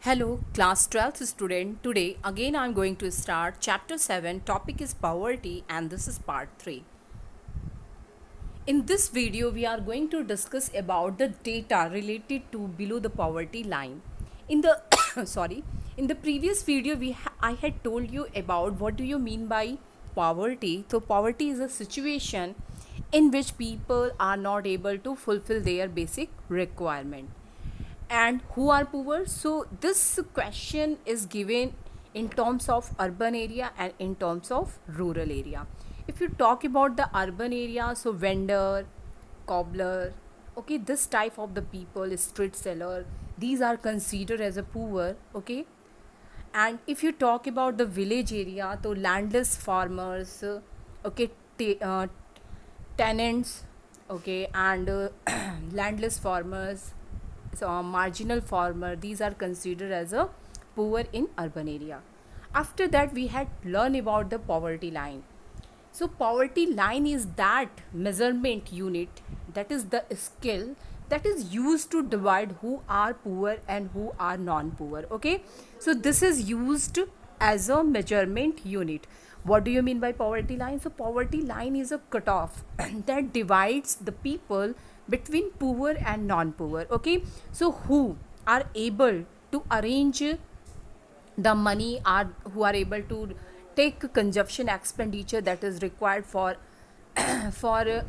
Hello, class 12th student. Today again I am going to start chapter 7. Topic is poverty and this is part 3. In this video we are going to discuss about the data related to below the poverty line. In the in the previous video I had told you about what do you mean by poverty. So poverty is a situation in which people are not able to fulfill their basic requirement. And who are poor? So this question is given in terms of urban area and in terms of rural area. If you talk about the urban area, so vendor, cobbler, okay, this type of the people, street seller, these are considered as a poor, okay. And if you talk about the village area, so landless farmers, okay, tenants, okay, and landless farmers, so a marginal farmer, these are considered as a poor in urban area. After that we had learned about the poverty line. So poverty line is that measurement unit, that is the scale that is used to divide who are poor and who are non-poor, okay. So this is used as a measurement unit. What do you mean by poverty line? So poverty line is a cutoff that divides the people between poor and non-poor, okay. So who are able to arrange the money, are who are able to take consumption expenditure that is required for for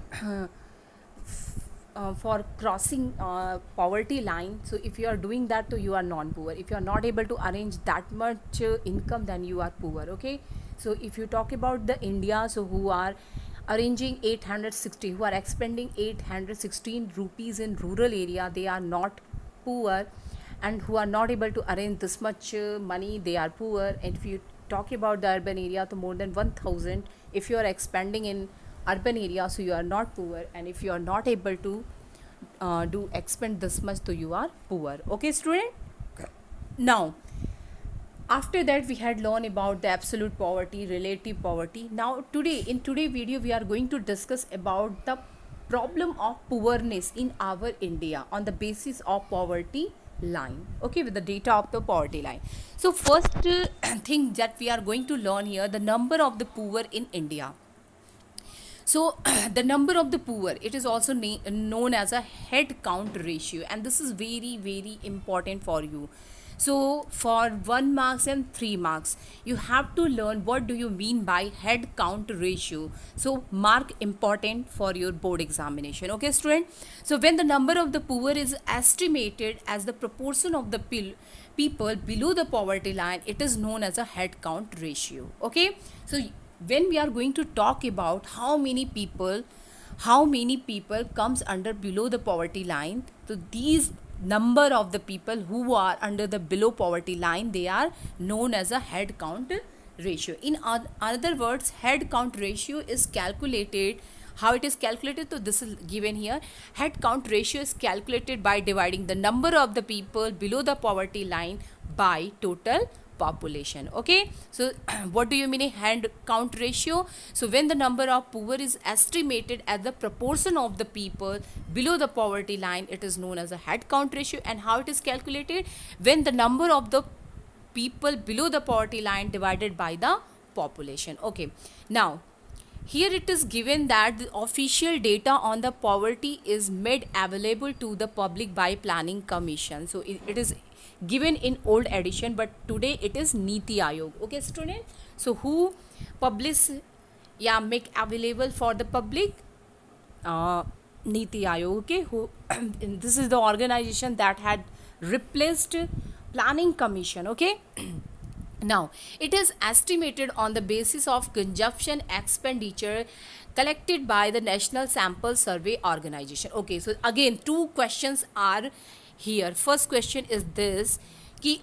for crossing poverty line. So if you are doing that, so you are non-poor. If you are not able to arrange that much income, then you are poor, okay. So if you talk about the India, so who are arranging 860, who are expending 816 rupees in rural area, they are not poor. And who are not able to arrange this much money, they are poor. And if you talk about the urban area, so more than 1000, if you are expanding in urban area, so you are not poor. And if you are not able to do expend this much, so you are poor, okay student. Now after that we had learned about the absolute poverty, relative poverty. Now in today's video we are going to discuss about the problem of poorness in our India on the basis of poverty line, okay, with the data of the poverty line. So first thing that we are going to learn here, the number of the poor in India. So the number of the poor, it is also known as a head count ratio, and this is very important for you. So for 1 marks and 3 marks, you have to learn what do you mean by head count ratio. So mark important for your board examination, okay student. So when the number of the poor is estimated as the proportion of the people below the poverty line, it is known as a head count ratio, okay. So when we are going to talk about how many people comes under below the poverty line, so these number of the people who are under the below poverty line, they are known as a head count ratio. In other words, head count ratio is calculated. How it is calculated? So this is given here. Head count ratio is calculated by dividing the number of the people below the poverty line by total population, okay. So what do you mean a head count ratio? So when the number of poor is estimated as the proportion of the people below the poverty line, it is known as a head count ratio. And how it is calculated? When the number of the people below the poverty line divided by the population, okay. Now here it is given that the official data on the poverty is made available to the public by Planning Commission. So it is given in old edition, but today it is Niti Aayog, okay student. So who publish, make available for the public? Niti Aayog, okay. Who this is the organization that had replaced Planning Commission, okay. Now it is estimated on the basis of consumption expenditure collected by the National Sample Survey Organization, okay. So again two questions are here. First question is this, ki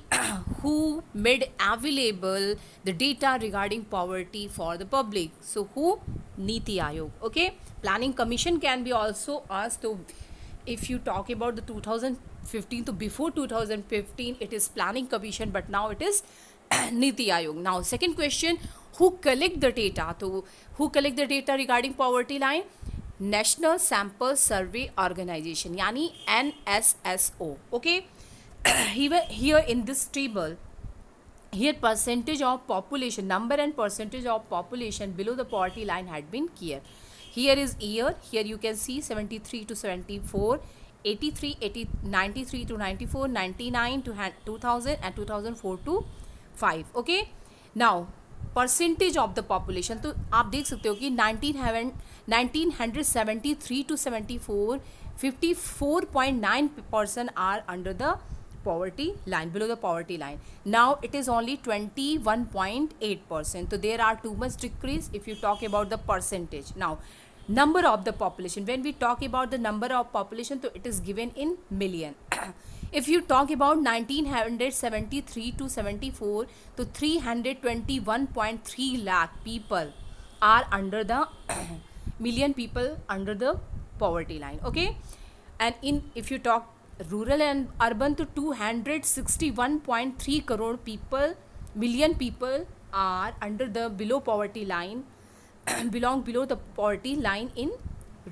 who made available the data regarding poverty for the public? So who? Niti Aayog, okay. Planning Commission can be also asked. So if you talk about the 2015, so before 2015 it is Planning Commission, but now it is Niti Aayog. Now second question, who collect the data? So who collect the data regarding poverty line? National Sample Survey Organization, yani NSSO, okay. here in this table, here percentage of population, number and percentage of population below the poverty line had been here. Here is year, here you can see 73 to 74, 83, 93 to 94, 99 to 2000 and 2004 to 5. Okay, now percentage of the population, तो आप देख सकते हो कि 1973 to 74, 54.9% are under the poverty line, below the poverty line. Now it is only 21.8%. So there are too much decrease if you talk about the percentage. Now number of the population, when we talk about the number of population, so it is given in million. If you talk about 1973 to 74, so 321.3 lakh people are under the million people under the poverty line. Okay, and if you talk rural and urban, to 261.3 crore people, million people are under the below poverty line, belong below the poverty line in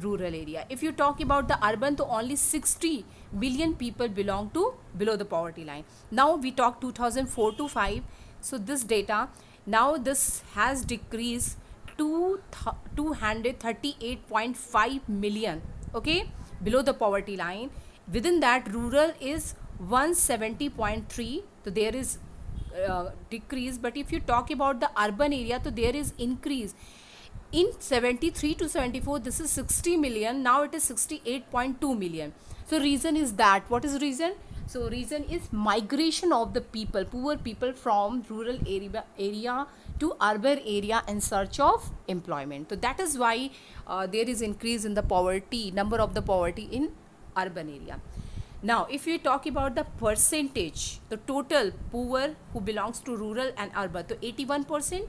rural area. If you talk about the urban, so only 60 million people belong to below the poverty line. Now we talk 2004 to 5. So this data, now this has decreased to 238.5 million, okay, below the poverty line. Within that, rural is 170.3, so there is decrease. But if you talk about the urban area, so there is increase. In 73 to 74, this is 60 million, now it is 68.2 million. So reason is that, what is reason? So reason is migration of the people, poor people from rural area to urban area in search of employment. So that is why there is increase in the poverty, number of the poverty in urban area. Now if we talk about the percentage, the total poor who belongs to rural and urban, so 81%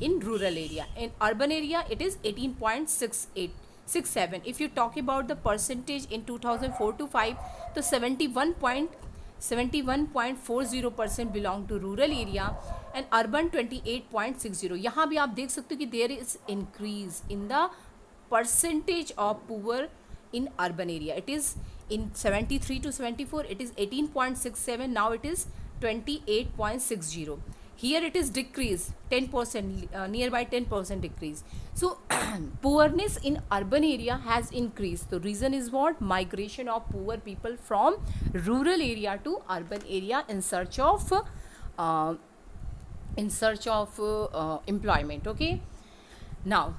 in rural area. In urban area it is 18.67. If you talk about the percentage in 2004 to 5, so 71.40% belong to rural area and urban 28.60. यहाँ भी आप देख सकते हो कि there is increase in the percentage of poor in urban area. It is in 73 to 74, it is 18.67, now it is 28.60. Here it is decrease 10%, nearby 10% decrease. So poorness in urban area has increased. The reason is what? Migration of poor people from rural area to urban area in search of employment. Okay, now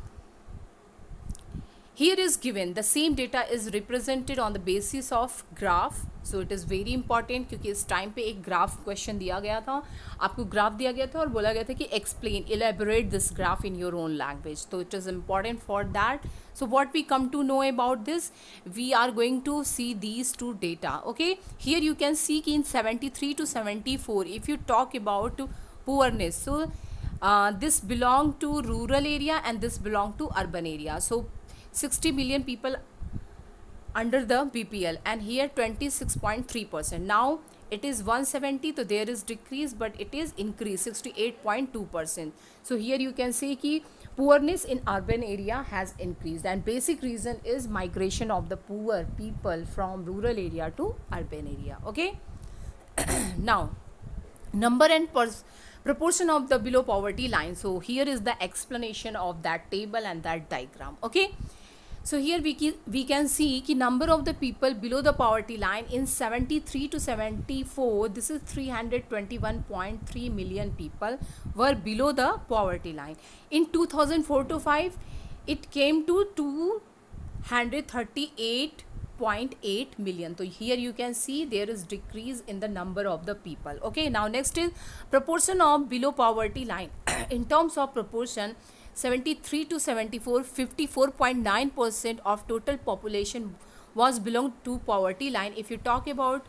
here is given the same data is represented on the basis of graph. So it is very important, क्योंकि इस time पे एक graph question दिया गया था, आपको graph दिया गया था और बोला गया था कि explain, elaborate this graph in your own language. So it is important for that. So what we come to know about this, we are going to see these two data. Okay, here you can see कि in 73 to 74, if you talk about poorness, so this belong to rural area and this belong to urban area. So 60 million people under the BPL and here 26.3%. Now it is 170, so there is decrease, but it is increase 68.2%. So here you can see कि poorness in urban area has increased, and basic reason is migration of the poor people from rural area to urban area. Okay, now number and proportion of the below poverty line. So here is the explanation of that table and that diagram. Okay, so here we can see कि number of the people below the poverty line in 73 to 74, this is 321.3 million people were below the poverty line. In 2004 to 5, it came to 238.8 million. So here you can see there is decrease in the number of the people. Okay, now next is proportion of below poverty line. In terms of proportion, 73 to 74, 54.9% of total population was belong to poverty line. If you talk about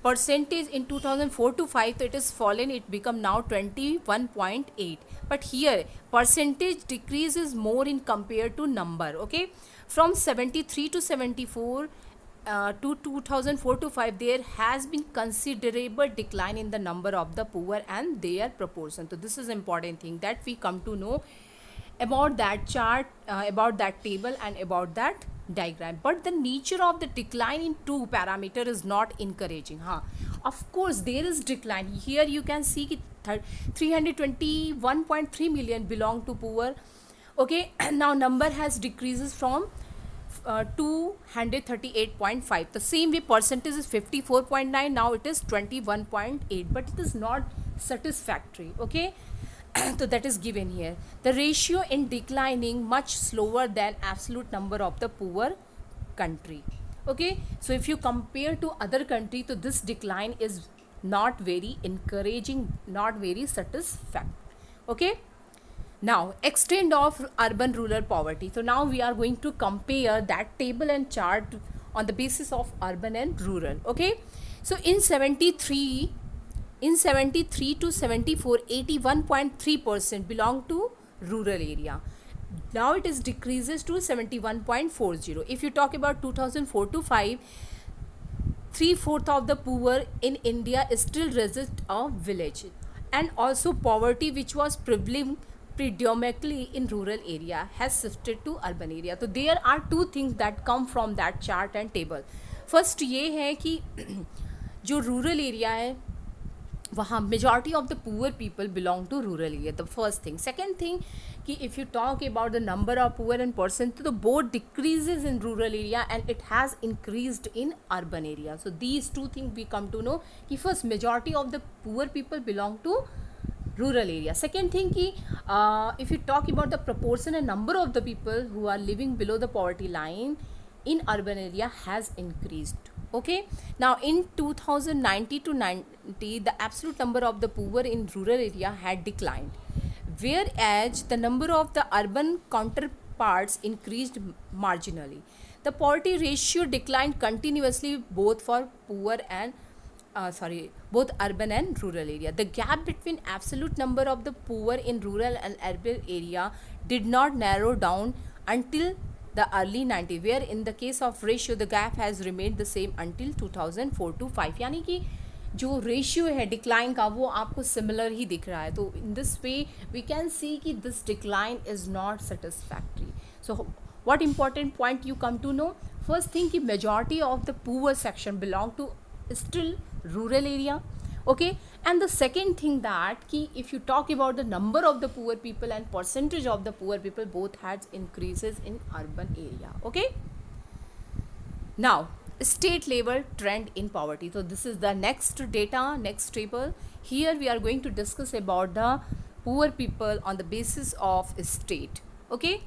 percentage in 2004 to 5, so it is fallen, it become now 21.8. But here percentage decrease is more in compared to number. Okay, from 73 to 74 to 2004 to 5, there has been considerable decline in the number of the poor and their proportion. So this is important thing that we come to know about that chart, about that table and about that diagram, but the nature of the decline in two parameter is not encouraging. Of course there is decline. Here you can see ki 321.3 million belong to poor. Okay, now number has decreases from 238.5. The same way percentage is 54.9, now it is 21.8, but it is not satisfactory. Okay, so that is given here. The ratio in declining much slower than absolute number of the poor country. Okay, so if you compare to other country, so this decline is not very encouraging, not very satisfactory. Okay, now extent of urban rural poverty. So now we are going to compare that table and chart on the basis of urban and rural. Okay, so in 73 to 74, 81.3% belong to rural area. Now it is decreases to 71.40. If you talk about 2004 to 5, 3/4 of the poor in India still resist a village, and also poverty which was prevalent predominantly in rural area has shifted to urban area. So there are two things that come from that chart and table. First ये है कि जो rural area है वहाँ majority of the poor people belong to rural area, the first thing. Second thing कि if you talk about the number of poor and percent, तो both decreases in rural area and it has increased in urban area. So these two things we come to know कि first majority of the poor people belong to rural area. Second thing कि if you talk about the proportion and number of the people who are living below the poverty line in urban area has increased. Okay, now in 2090 to 90, the absolute number of the poor in rural area had declined, whereas the number of the urban counterparts increased marginally. The poverty ratio declined continuously both for poor and both urban and rural area. The gap between absolute number of the poor in rural and urban area did not narrow down until the early 90s, where in the case of ratio the gap has remained the same until 2004 to 5. यानी कि जो ratio है decline का वो आपको similar ही दिख रहा है. तो in this way we can see कि this decline is not satisfactory. So what important point you come to know? First thing कि majority of the poor section belong to still rural area. Okay, and the second thing that ki if you talk about the number of the poor people and percentage of the poor people, both had increases in urban area. Okay, now state level trend in poverty. So this is the next data, next table. Here we are going to discuss about the poor people on the basis of state. Okay,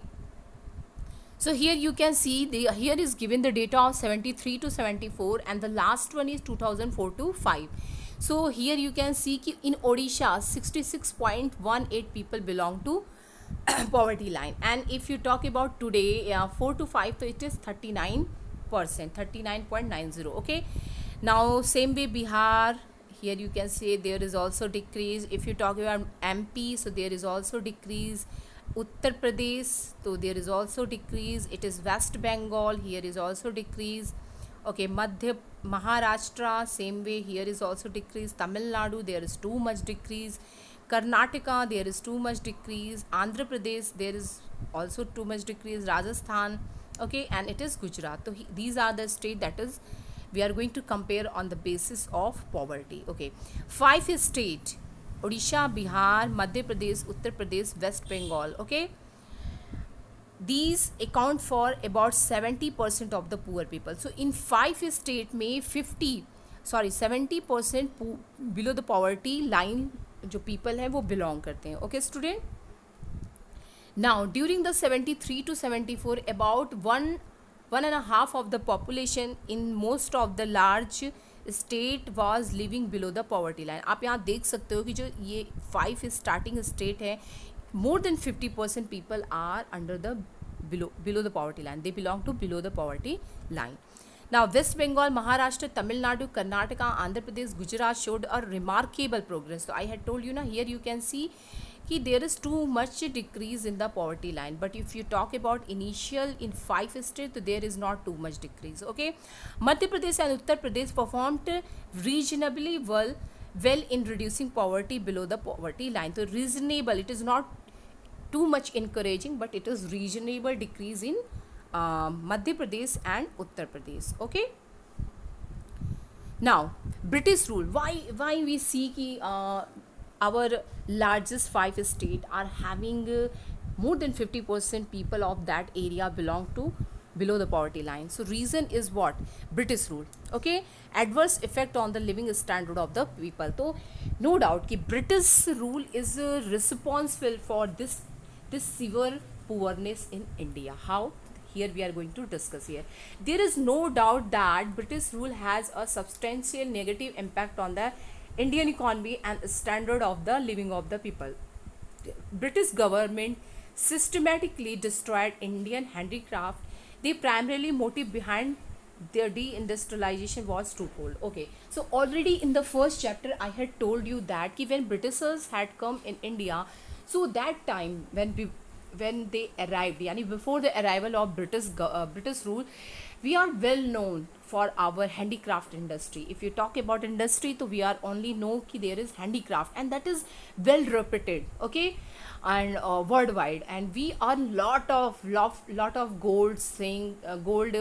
so here you can see here is given the data of 73 to 74 and the last one is 2004 to 5. So here you can see कि in Odisha 66.18 people belong to poverty line, and if you talk about today 4 to 5, so it is 39%, 39.90. Okay, now same way Bihar, here you can see there is also decrease. If you talk about MP, so there is also decrease. Uttar Pradesh, so there is also decrease. It is West Bengal, here is also decrease. Okay, Maharashtra, same way, here is also decrease. Tamil Nadu, there is too much decrease. Karnataka, there is too much decrease. Andhra Pradesh, there is also too much decrease. Rajasthan, okay, and it is Gujarat. So these are the state that is we are going to compare on the basis of poverty. Okay, 5 state: Odisha, Bihar, Madhya Pradesh, Uttar Pradesh, West Bengal. Okay, these account for about 70% of the poor people. So in 5 state में 70% below the poverty line जो people हैं वो belong करते हैं. Okay student, now during the 73 to 74, about one and a half of the population in most of the large state was living below the poverty line. आप यहाँ देख सकते हो कि जो ये 5 starting state है, more than 50% people are under the below the poverty line. They belong to below the poverty line. Now West Bengal, Maharashtra, Tamil Nadu, Karnataka, Andhra Pradesh, Gujarat showed a remarkable progress. So I had told you now, here you can see कि there is too much decrease in the poverty line, but if you talk about initial in 5 states, there is not too much decrease. Okay, Madhya Pradesh and Uttar Pradesh performed reasonably well in reducing poverty below the poverty line. So reasonable, it is not too much encouraging, but it is reasonable decrease in Madhya Pradesh and Uttar Pradesh. Okay. Now, British rule. Why we see कि our largest 5 states are having more than 50% people of that area belong to below the poverty line. So reason is what? British rule. Okay, adverse effect on the living standard of the people. So no doubt कि British rule is responsible for this severe poorness in India. How? Here we are going to discuss here. There is no doubt that British rule has a substantial negative impact on the Indian economy and standard of the living of the people. British government systematically destroyed Indian handicraft. The primarily motive behind their deindustrialization was twofold. Okay, so already in the first chapter I had told you that when Britishers had come in India, so that time when they arrived, yani before the arrival of British rule, we are well known for our handicraft industry. If you talk about industry, so we are only know कि there is handicraft, and that is well reputed, okay, and worldwide. And we are lot of gold saying gold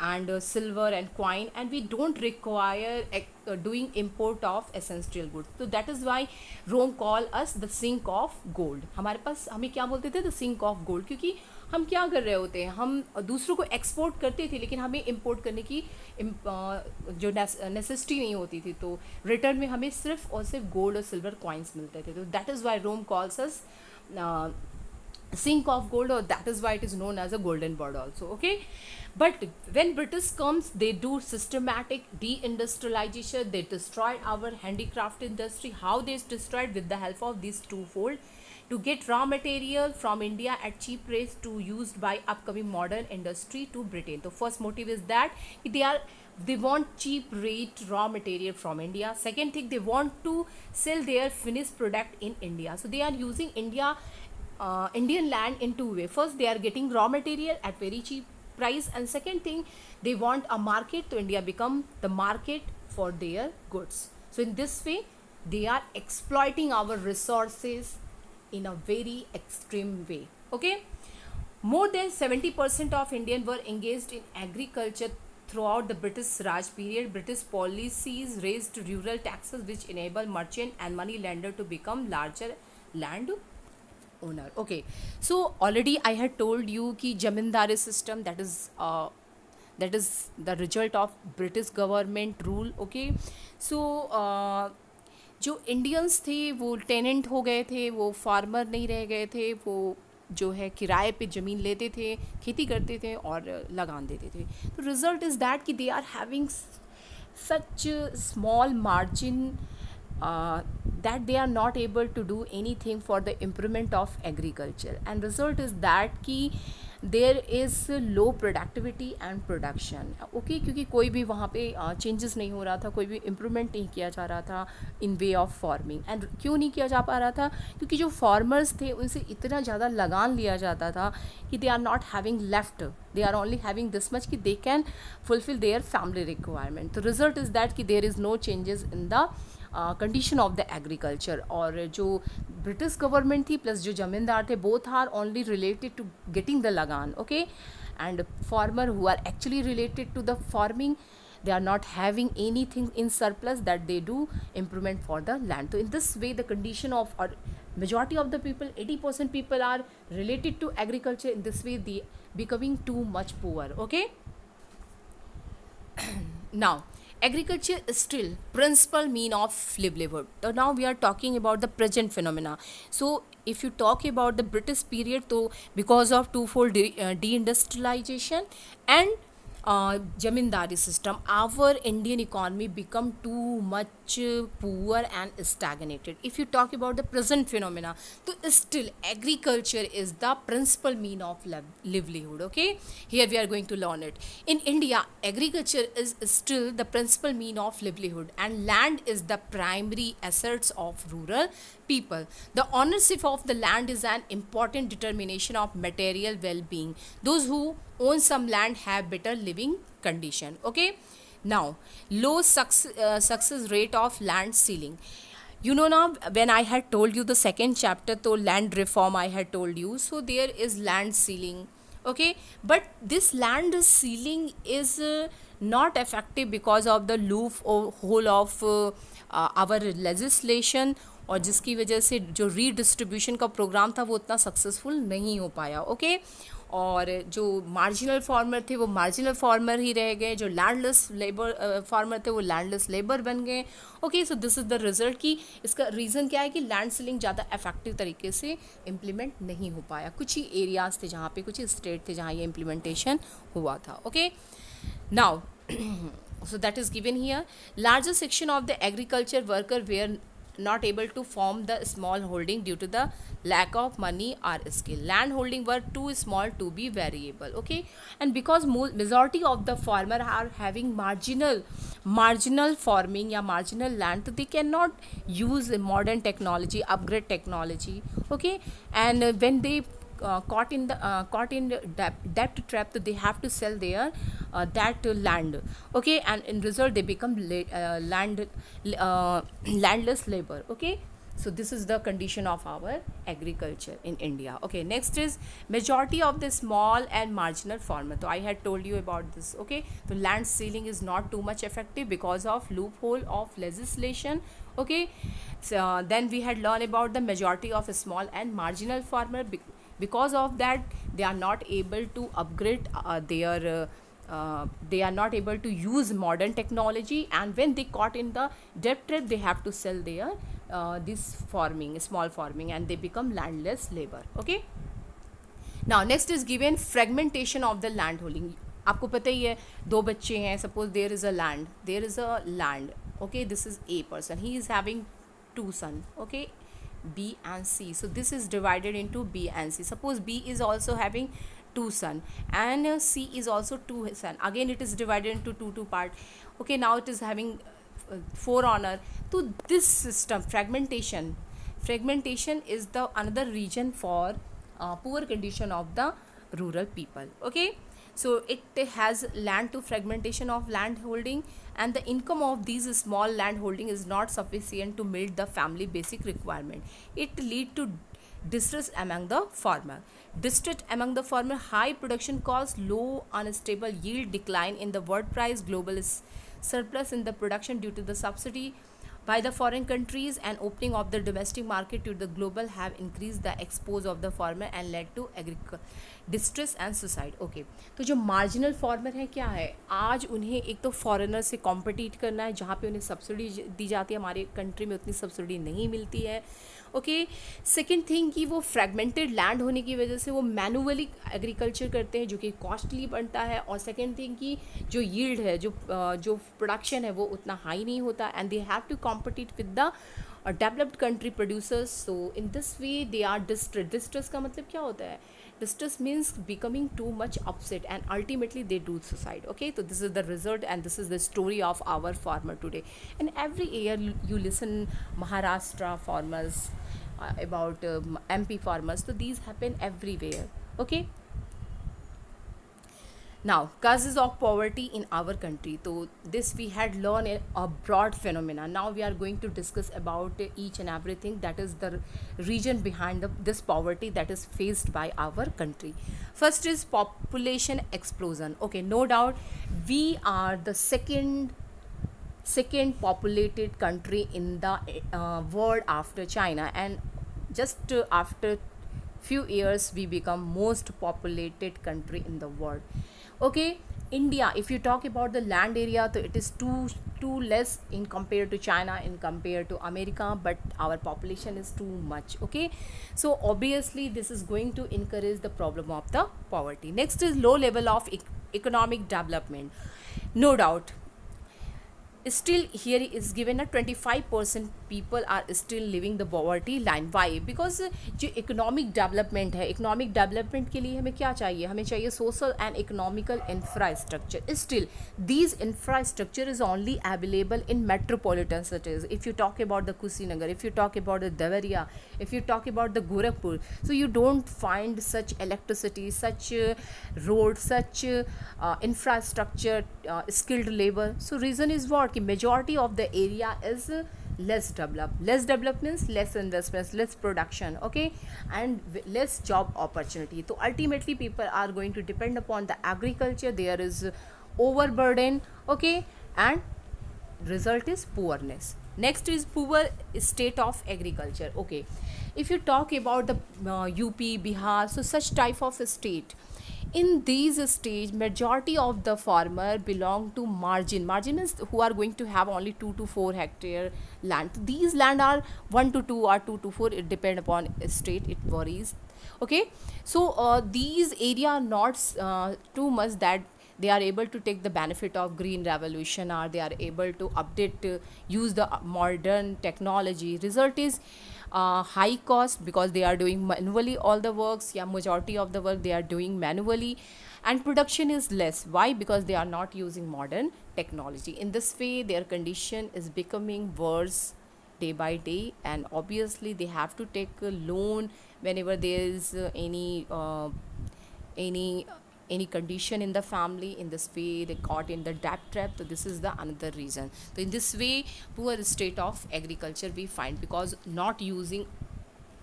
and silver and coin, and we don't require doing import of essential goods. So that is why Rome call us the sink of gold. हमारे पास हमें क्या बोलते थे? The sink of gold. क्योंकि हम क्या कर रहे होते हैं, हम दूसरों को एक्सपोर्ट करते थे लेकिन हमें इंपोर्ट करने की जो नेसेसिटी नहीं होती थी, तो रिटर्न में हमें सिर्फ और सिर्फ गोल्ड और सिल्वर कॉइन्स मिलते थे. तो that is why Rome calls us sink of gold, or that is why it is known as a golden bird also. Okay, but when British comes, they do systematic deindustrialization. They destroyed our handicraft industry. How they destroyed? With the help of these twofold: to get raw material from India at cheap rates to used by upcoming modern industry to Britain. The first motive is that they want cheap rate raw material from India. Second thing, they want to sell their finished product in India. So they are using Indian land in two ways. First, they are getting raw material at very cheap price, and second thing, they want a market, so India become the market for their goods. So in this way, they are exploiting our resources in a very extreme way. Okay, more than 70% of Indians were engaged in agriculture throughout the British Raj period. British policies raised rural taxes, which enable merchant and money lender to become larger land owner. Okay, so already I had told you कि जमींदारी system, that is the result of British government rule. Okay, so जो Indians थे वो tenant हो गए थे, वो farmer नहीं रह गए थे, वो जो है किराए पे ज़मीन लेते थे, खेती करते थे और लगान देते थे. तो रिजल्ट इज़ दैट कि they are having such small margin that they are not able to do anything for the improvement of agriculture, and result is that कि there is low productivity and production. Okay, क्योंकि कोई भी वहाँ पे changes नहीं हो रहा था, कोई भी improvement नहीं किया जा रहा था in way of farming. and क्यों नहीं किया जा पा रहा था? क्योंकि जो farmers थे उनसे इतना ज़्यादा लगान लिया जाता था कि they are not having left, they are only having this much कि they can fulfill their family requirement. The result is that कि there is no changes in the condition of the agriculture. और जो British government थी plus जो जमींदार थे, both are only related to getting the lagaan. Okay, and farmer who are actually related to the farming, they are not having anything in surplus that they do improvement for the land. So in this way, the condition of, or majority of the people, 80% people are related to agriculture. In this way, they becoming too much poor. Okay, now agriculture is still principal mean of livelihood. So now we are talking about the present phenomena. So if you talk about the British period, so because of twofold deindustrialization and zamindari system, our Indian economy become too much poor and stagnated. If you talk about the present phenomena, so still agriculture is the principal mean of livelihood. Okay, here we are going to learn it. In India, agriculture is still the principal mean of livelihood, and land is the primary assets of rural people. The ownership of the land is an important determination of material well-being. Those who own some land have better living condition. Okay, now low success rate of land sealing. You know, now when I had told you the second chapter, so land reform I had told you, so there is land sealing Okay, but this land ceiling is not effective because of the loophole of our legislation, और जिसकी वजह से जो redistribution का programme था वो उतना successful नहीं हो पाया. ओके, और जो मार्जिनल फार्मर थे वो मार्जिनल फार्मर ही रह गए, जो लैंडलेस लेबर फार्मर थे वो लैंडलेस लेबर बन गए. Okay, so this is the result कि इसका रीज़न क्या है कि लैंड सीलिंग ज़्यादा इफेक्टिव तरीके से इम्प्लीमेंट नहीं हो पाया. कुछ ही एरियाज़ थे जहाँ पे, कुछ ही स्टेट थे जहाँ ये इम्प्लीमेंटेशन हुआ था. Okay, now so that is given here. Larger section of the agriculture worker were not able to form the small holding due to the lack of money or skill. Land holding were too small to be variable. Okay, and because majority of the farmer are having marginal farming या marginal land, so they cannot use modern technology, upgrade technology. Okay, and when they caught in debt trap, so they have to sell their that land. Okay, and in result they become landless labor. Okay, so this is the condition of our agriculture in India. Okay, next is majority of the small and marginal farmer. So I had told you about this. Okay, so land ceiling is not too much effective because of loophole of legislation. Okay, so then we had learned about the majority of a small and marginal farmer. Because of that, they are not able to upgrade they are not able to use modern technology, and when they caught in the debt trap, they have to sell their this farming, small farming, and they become landless labor. Okay, now next is given fragmentation of the land holding. आपको पता ही है, दो बच्चे हैं, suppose there is a land. Okay, this is a person, he is having two sons. Okay, B and C. So this is divided into B and C. Suppose B is also having two sons and C is also two sons. Again it is divided into two part. Okay, now it is having four honor. So this system fragmentation is the another reason for poor condition of the rural people. Okay, so it has land to fragmentation of land holding, and the income of these small land holding is not sufficient to meet the family basic requirement. It lead to distress among the farmer. High production cost, low unstable yield, decline in the world price, global surplus in the production due to the subsidy by the foreign countries, and opening of the domestic market to the global have increased the expose of the farmer and led to distress and suicide. Okay, तो जो marginal farmer है क्या है, आज उन्हें एक तो foreigner से कॉम्पिटिट करना है जहाँ पे उन्हें सब्सिडी दी जाती है, हमारे कंट्री में उतनी सब्सिडी नहीं मिलती है. ओके, सेकेंड थिंग कि वो फ्रेगमेंटेड लैंड होने की वजह से वो मैनुअली एग्रीकल्चर करते हैं जो कि कॉस्टली बनता है, और सेकेंड थिंग कि जो यील्ड है, जो प्रोडक्शन है वो उतना हाई नहीं होता, and they have to compete with the developed country producers. So in this way they are distress का मतलब क्या होता है, distress means becoming too much upset, and ultimately they do suicide. Okay, so this is the result, and this is the story of our farmer today. And every year you listen Maharashtra farmers, about MP farmers, so these happen everywhere. Okay, now causes of poverty in our country. So this we had learned a broad phenomena. Now we are going to discuss about each and everything that is the reason behind this poverty that is faced by our country. First is population explosion. Okay, no doubt we are the second populated country in the world after China, and just after few years we become most populated country in the world. Okay, India, if you talk about the land area, so it is too less in compared to China, in compared to America, but our population is too much. Okay, so obviously this is going to encourage the problem of the poverty. Next is low level of economic development. No doubt still here is given a 25% people are still living the poverty line. Why? Because जो economic development है, economic development के लिए हमें क्या चाहिए, हमें चाहिए social and economical infrastructure. Still these infrastructure is only available in metropolitan cities. If you talk about the Kushinagar, if you talk about the Devariya, if you talk about the Gorakhpur, so you don't find such electricity, such roads, such infrastructure, skilled labor. So reason is what, कि majority of the area is less develop. Less develop means less investments, less production, okay, and less job opportunity. So ultimately people are going to depend upon the agriculture. There is overburden, okay, and result is poorness. Next is poor state of agriculture, okay. If you talk about the UP, Bihar, so such type of state, in these stage majority of the farmer belong to margin is who are going to have only 2 to 4 hectare land. These land are 1 to 2 or 2 to 4, it depend upon state, it varies, okay. So these area are not too much that they are able to take the benefit of green revolution, or they are able to update, use the modern technology. Result is high cost because they are doing manually all the works. Yeah, majority of the work they are doing manually, and production is less. Why? Because they are not using modern technology. In this way their condition is becoming worse day by day, and obviously they have to take a loan whenever there is any any condition in the family. In this way they caught in the debt trap. So this is the another reason. So in this way poor state of agriculture we find, because not using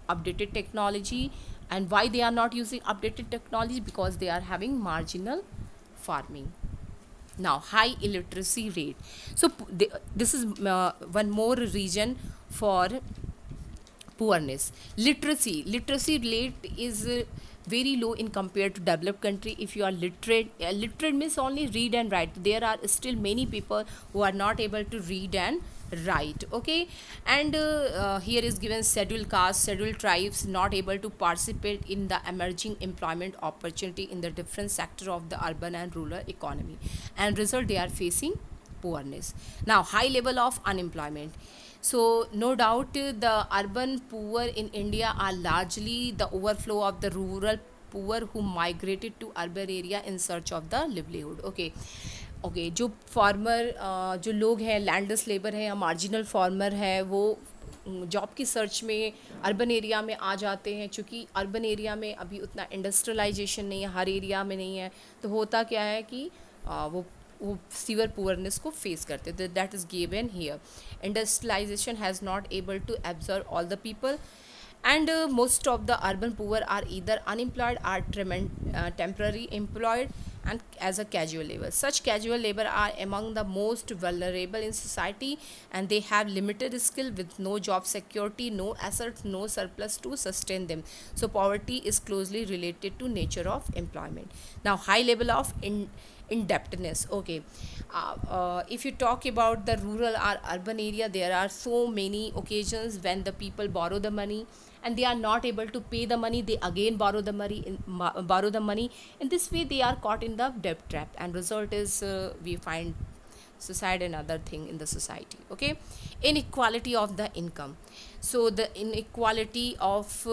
updated technology. And why they are not using updated technology? Because they are having marginal farming. Now high illiteracy rate. So this is one more reason for poorness. Literacy rate is very low in compared to developed country. If you are literate, literate means only read and write. There are still many people who are not able to read and write, okay. And here is given scheduled caste, scheduled tribes not able to participate in the emerging employment opportunity in the different sector of the urban and rural economy, and result they are facing poorness. Now high level of unemployment. So no doubt the urban poor in India are largely the overflow of the rural poor who migrated to urban area in search of the livelihood, okay. Okay जो farmer जो लोग हैं, landless labour है या marginal farmer है, वो job की search में अर्बन एरिया में आ जाते हैं. चूँकि अर्बन एरिया में अभी उतना इंडस्ट्रियलाइजेशन नहीं है, हर एरिया में नहीं है, तो होता क्या है कि वो सीवर पुअरनेस को फेस करते हैं. That is given here. Industrialization has not able to absorb all the people, and most of the urban poor are either unemployed or temporary employed and as a casual labor. Such casual labor are among the most vulnerable in society, and they have limited skill with no job security, no assets, no surplus to sustain them. So poverty is closely related to nature of employment. Now high level of indebtedness, okay. If you talk about the rural or urban area, there are so many occasions when the people borrow the money and they are not able to pay the money. They again borrow the money. In this way they are caught in the debt trap, and result is we find suicide and other thing in the society, okay. Inequality of the income. So the inequality of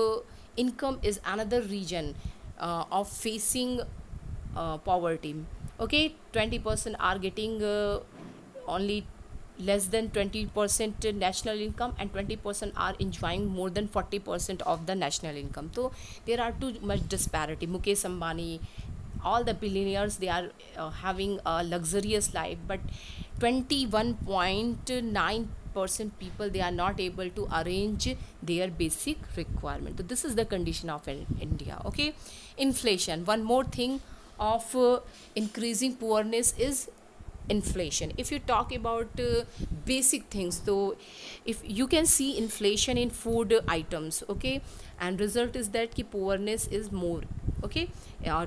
income is another region of facing poverty, okay. 20% are getting only less than 20% national income, and 20% are enjoying more than 40% of the national income. So there are too much disparity. Mukesh Ambani, all the billionaires, they are having a luxurious life, but 21.9% people, they are not able to arrange their basic requirement. So this is the condition of India, okay. Inflation, one more thing of increasing poorness is inflation. If you talk about basic things, so if you can see inflation in food items, okay, and result is that ki poorness is more, okay.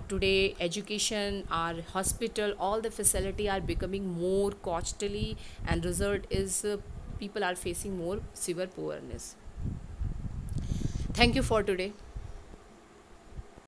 Today education, our hospital, all the facility are becoming more costly, and result is people are facing more severe poorness. Thank you for today.